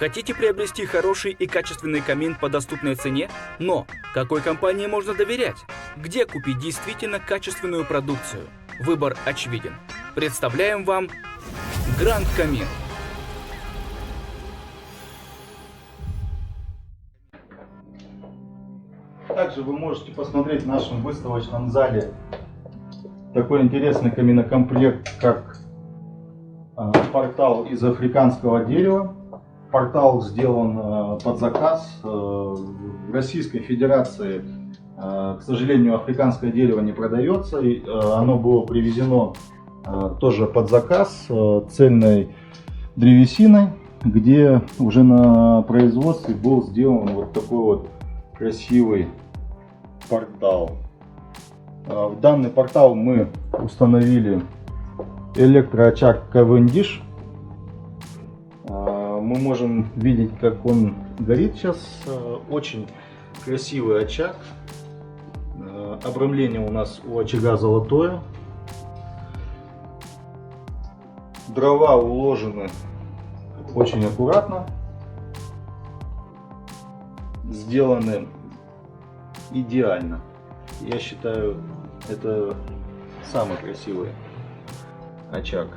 Хотите приобрести хороший и качественный камин по доступной цене? Но какой компании можно доверять? Где купить действительно качественную продукцию? Выбор очевиден. Представляем вам Гранд Камин. Также вы можете посмотреть в нашем выставочном зале такой интересный каминокомплект, как портал из африканского дерева. Портал сделан под заказ. В Российской Федерации, к сожалению, африканское дерево не продается. И оно было привезено тоже под заказ цельной древесиной, где уже на производстве был сделан вот такой вот красивый портал. В данный портал мы установили электроочаг Cavendish. Мы можем видеть, как он горит сейчас. Очень красивый очаг. Обрамление у нас у очага золотое. Дрова уложены очень аккуратно. Сделаны идеально. Я считаю, это самый красивый очаг.